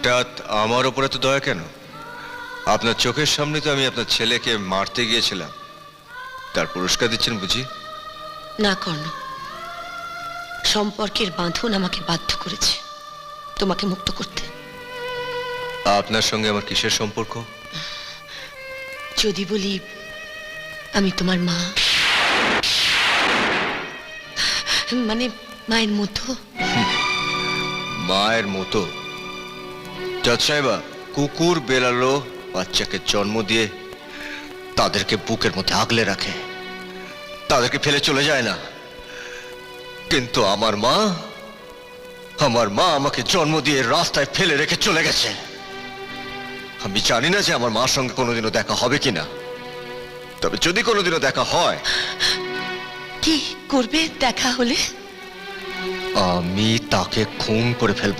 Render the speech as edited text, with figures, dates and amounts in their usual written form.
হঠাৎ আমার ওপরে তো দয়া কেন? আপনার চোখের সামনে তো আমি আপনার ছেলেকে মারতে গিয়েছিলাম, তার পুরস্কার দিচ্ছেন বুঝি? না কর্ণ, সম্পর্কের বাঁধন আমাকে বাধ্য করেছে তোমাকে মুক্ত করতে। আপনার সঙ্গে আমার কিসের সম্পর্ক? যদি বলি আমি তোমার মা, মানে মায়ের মতো। মায়ের মতো? জজ সাহেবা, কুকুর বেড়ালো বাচ্চাকে জন্ম দিয়ে তাদেরকে বুকের মধ্যে আগলে রাখে, তাদেরকে ফেলে চলে যায় না। কিন্তু আমার মা আমাকে জন্ম দিয়ে রাস্তায় ফেলে রেখে চলে গেছে। আমি জানি না যে আমার মার সঙ্গে কোনোদিনও দেখা হবে কিনা, তবে যদি কোনোদিনও দেখা হয়। কি করবে দেখা হলে? আমি তাকে খুন করে ফেলবো।